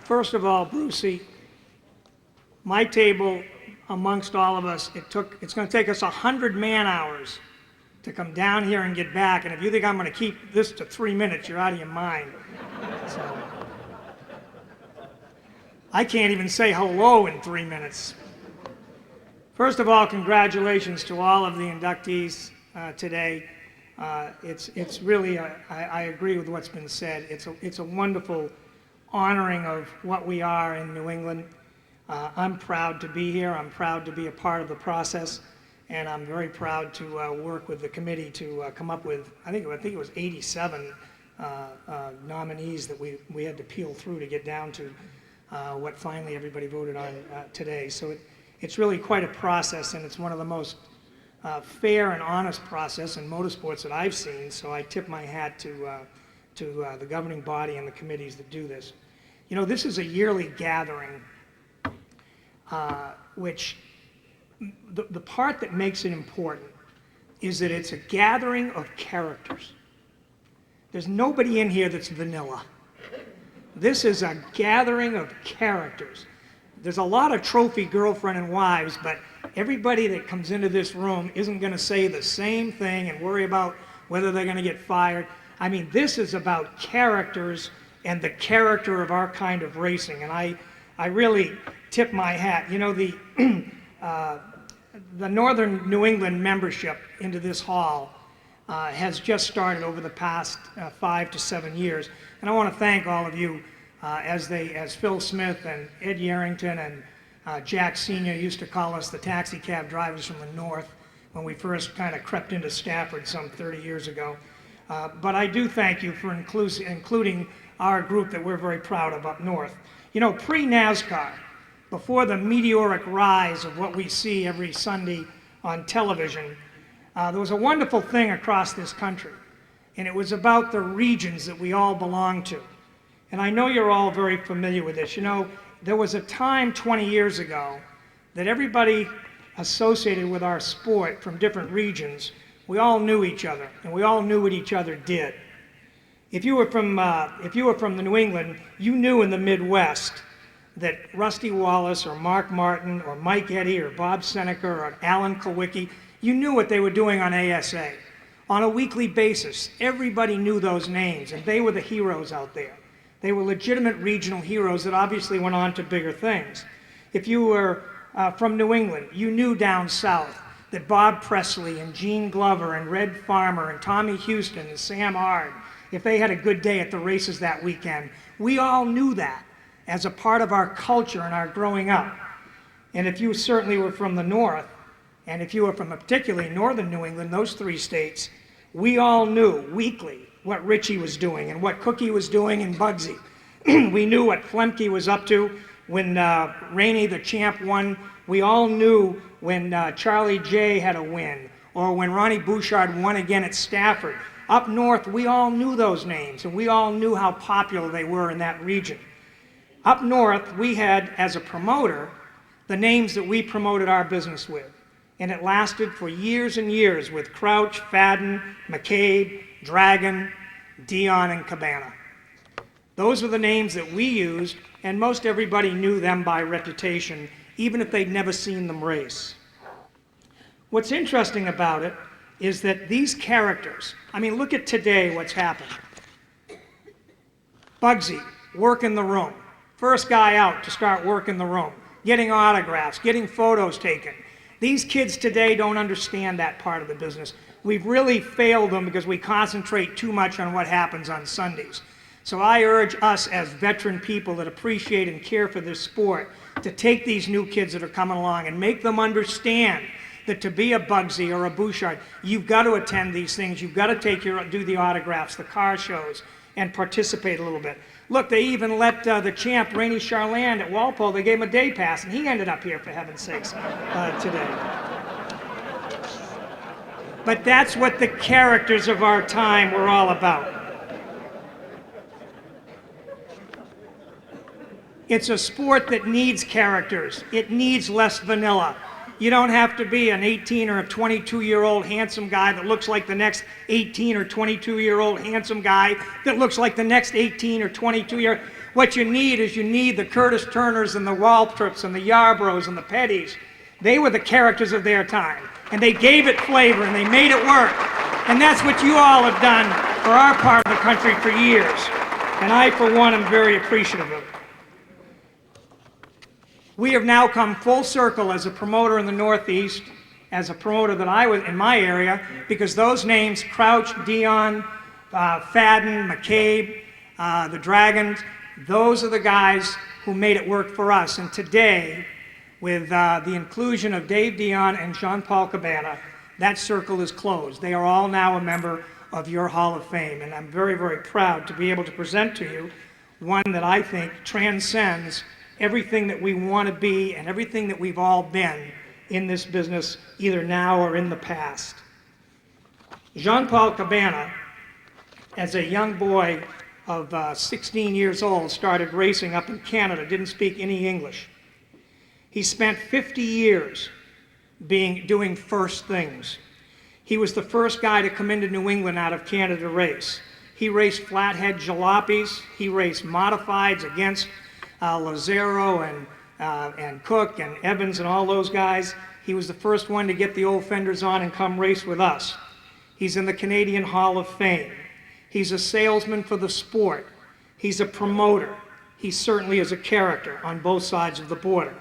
First of all, Brucey, my table amongst all of us, it's going to take us 100 man-hours to come down here and get back. And if you think I'm going to keep this to 3 minutes, you're out of your mind. So, I can't even say hello in 3 minutes. First of all, congratulations to all of the inductees today. It's really, I agree with what's been said. It's a wonderful honoring of what we are in New England. I'm proud to be here. I'm proud to be a part of the process, and I'm very proud to work with the committee to come up with, I think it was 87 nominees that we had to peel through to get down to what finally everybody voted on today. So it's really quite a process, and it's one of the most fair and honest process in motorsports that I've seen. So I tip my hat to the governing body and the committees that do this. You know, this is a yearly gathering, which the part that makes it important is that it's a gathering of characters. There's nobody in here that's vanilla. This is a gathering of characters. There's a lot of trophy girlfriend and wives, but everybody that comes into this room isn't going to say the same thing and worry about whether they're going to get fired. I mean, this is about characters and the character of our kind of racing, and I really tip my hat. You know, the Northern New England membership into this hall has just started over the past 5 to 7 years, and I want to thank all of you as Phil Smith and Ed Yarrington and Jack Sr. used to call us the taxi cab drivers from the north when we first kind of crept into Stafford some 30 years ago. But I do thank you for including our group that we're very proud of up north. You know, pre-NASCAR, before the meteoric rise of what we see every Sunday on television, there was a wonderful thing across this country, and it was about the regions that we all belong to. And I know you're all very familiar with this. You know, there was a time 20 years ago that everybody associated with our sport from different regions, we all knew each other, and we all knew what each other did. If you were from the New England, you knew in the Midwest that Rusty Wallace or Mark Martin or Mike Eddy or Bob Seneca or Alan Kulwicki, you knew what they were doing on ASA. On a weekly basis, everybody knew those names, and they were the heroes out there. They were legitimate regional heroes that obviously went on to bigger things. If you were from New England, you knew down south that Bob Presley and Gene Glover and Red Farmer and Tommy Houston and Sam Hard, if they had a good day at the races that weekend, we all knew that as a part of our culture and our growing up. And if you certainly were from the north, and if you were from particularly northern New England, those 3 states, we all knew weekly what Richie was doing and what Cookie was doing and Bugsy. We knew what Flemke was up to when Rainey the champ won. We all knew when Charlie J had a win, or when Ronnie Bouchard won again at Stafford. Up north, we all knew those names, and we all knew how popular they were in that region. Up north, we had, as a promoter, the names that we promoted our business with. And it lasted for years and years with Crouch, Fadden, McCabe, Dragon, Dion, and Cabana. Those were the names that we used, and most everybody knew them by reputation, even if they'd never seen them race. What's interesting about it is that these characters, I mean, look at today what's happened. Bugsy, work in the room. First guy out to start work in the room, getting autographs, getting photos taken. These kids today don't understand that part of the business. We've really failed them because we concentrate too much on what happens on Sundays. So I urge us as veteran people that appreciate and care for this sport to take these new kids that are coming along and make them understand that to be a Bugsy or a Bouchard, you've got to attend these things. You've got to do the autographs, the car shows, and participate a little bit. Look, they even let the champ, Rainey Charland at Walpole, they gave him a day pass, and he ended up here, for heaven's sakes, today. But that's what the characters of our time were all about. It's a sport that needs characters. It needs less vanilla. You don't have to be an 18 or a 22-year-old handsome guy that looks like the next 18 or 22-year-old handsome guy that looks like the next 18 or 22-year. What you need is you need the Curtis Turners and the Waltrips and the Yarboroughs and the Pettys. They were the characters of their time, and they gave it flavor, and they made it work. And that's what you all have done for our part of the country for years. And I, for one, am very appreciative of it. We have now come full circle as a promoter in the Northeast, as a promoter that I was in my area, because those names, Crouch, Dion, Fadden, McCabe, the Dragons, those are the guys who made it work for us. And today, with the inclusion of Dave Dion and Jean-Paul Cabana, that circle is closed. They are all now a member of your Hall of Fame. And I'm very, very proud to be able to present to you one that I think transcends everything that we want to be and everything that we've all been in this business, either now or in the past. Jean-Paul Cabana, as a young boy of 16 years old, started racing up in Canada, didn't speak any English. He spent 50 years doing first things. He was the first guy to come into New England out of Canada to race. He raced flathead jalopies. He raced modifieds against Lazaro and Cook and Evans and all those guys. He was the first one to get the old fenders on and come race with us. He's in the Canadian Hall of Fame. He's a salesman for the sport. He's a promoter. He certainly is a character on both sides of the border.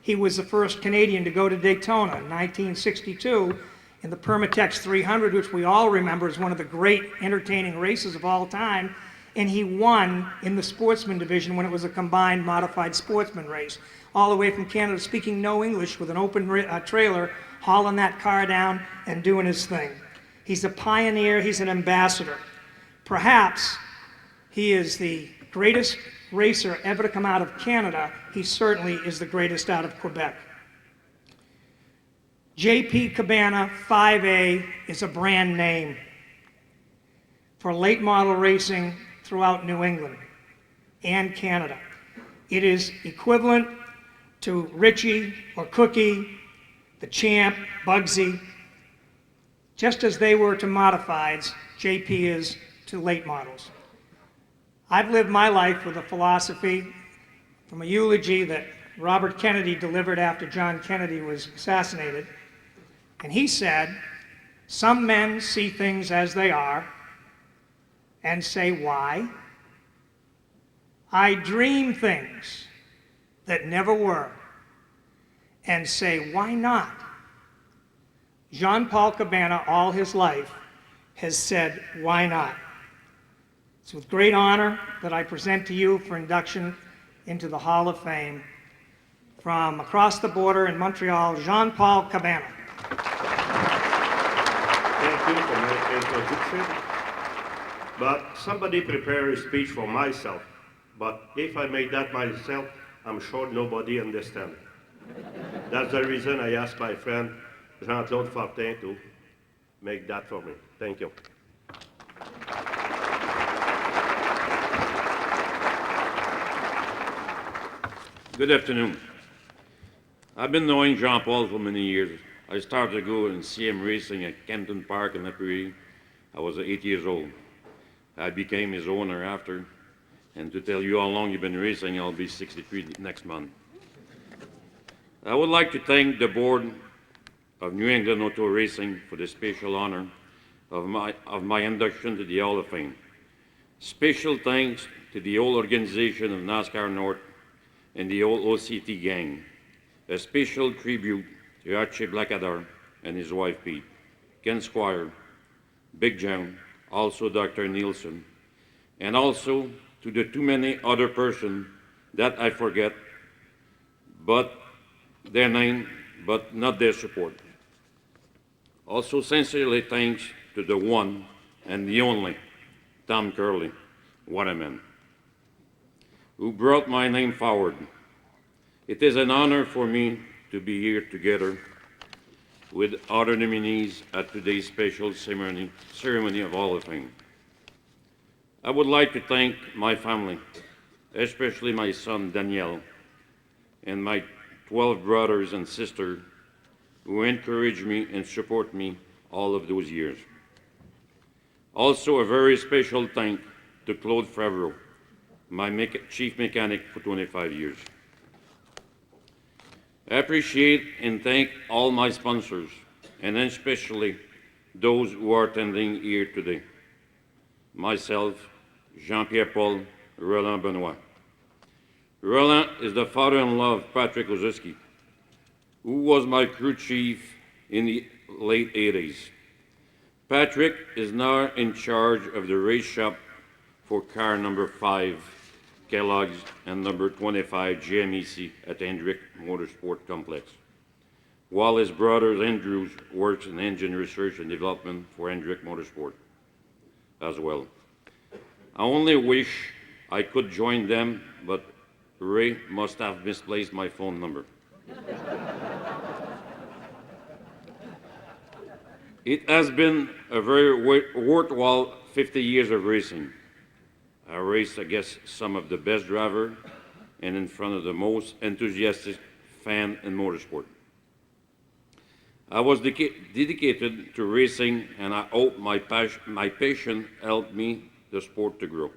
He was the first Canadian to go to Daytona in 1962 in the Permatex 300, which we all remember as one of the great entertaining races of all time. And he won in the sportsman division when it was a combined modified sportsman race, all the way from Canada, speaking no English, with an open trailer, hauling that car down and doing his thing. He's a pioneer. He's an ambassador. Perhaps he is the greatest racer ever to come out of Canada. He certainly is the greatest out of Quebec. J.P. Cabana 5A is a brand name for late model racing throughout New England and Canada. It is equivalent to Richie or Cookie, the Champ, Bugsy. Just as they were to modifieds, JP is to late models. I've lived my life with a philosophy from a eulogy that Robert Kennedy delivered after John Kennedy was assassinated. And he said, "Some men see things as they are and say, why? I dream things that never were and say, why not?" Jean-Paul Cabana, all his life, has said, why not? It's with great honor that I present to you for induction into the Hall of Fame from across the border in Montreal, Jean-Paul Cabana. Thank you for my introduction. But somebody prepared a speech for myself. But if I make that myself, I'm sure nobody understands. That's the reason I asked my friend Jean-Claude Fortin to make that for me. Thank you. Good afternoon. I've been knowing Jean-Paul for many years. I started to go and see him racing at Kempton Park in Epworth. I was 8 years old. I became his owner after. And to tell you how long you've been racing, I'll be 63 next month. I would like to thank the board of New England Auto Racing for the special honor of my induction to the Hall of Fame. Special thanks to the whole organization of NASCAR North and the whole OCT gang. A special tribute to Archie Blackadar and his wife Pete, Ken Squire, Big John, also Dr. Nielsen, and also to the too many other persons that I forget, but their name, but not their support. Also sincerely thanks to the one and the only Tom Curley, what a man, who brought my name forward. It is an honor for me to be here together with other nominees at today's special ceremony of Hall of Fame. I would like to thank my family, especially my son Daniel, and my 12 brothers and sisters who encouraged me and support me all of those years. Also a very special thank to Claude Favreau, my chief mechanic for 25 years. I appreciate and thank all my sponsors, and especially those who are attending here today. Myself, Jean-Pierre Paul, Roland Benoit. Roland is the father-in-law of Patrick Oziski, who was my crew chief in the late 80s. Patrick is now in charge of the race shop for car number 5, Kellogg's, and number 25, GMEC at Hendrick Motorsport Complex, while his brother Andrew works in engine research and development for Hendrick Motorsport as well. I only wish I could join them, but Ray must have misplaced my phone number. It has been a very worthwhile 50 years of racing. I raced against some of the best drivers and in front of the most enthusiastic fan in motorsport. I was dedicated to racing, and I hope my passion helped me the sport to grow.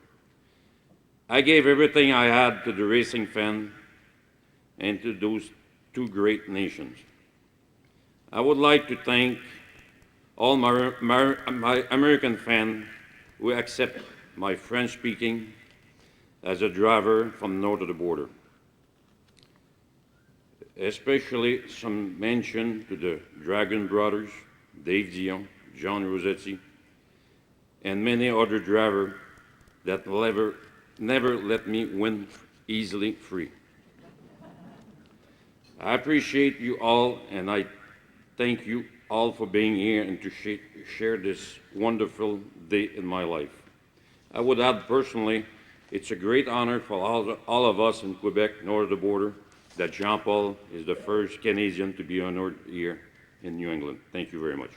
I gave everything I had to the racing fan and to those two great nations. I would like to thank all my American fans who accept my French speaking as a driver from north of the border. Especially some mention to the Dragon brothers, Dave Dion, John Rossetti, and many other drivers that never let me win easily free. I appreciate you all, and I thank you all for being here and to share this wonderful day in my life. I would add personally, it's a great honor for all of us in Quebec, north of the border, that Jean-Paul is the first Canadian to be honored here in New England. Thank you very much.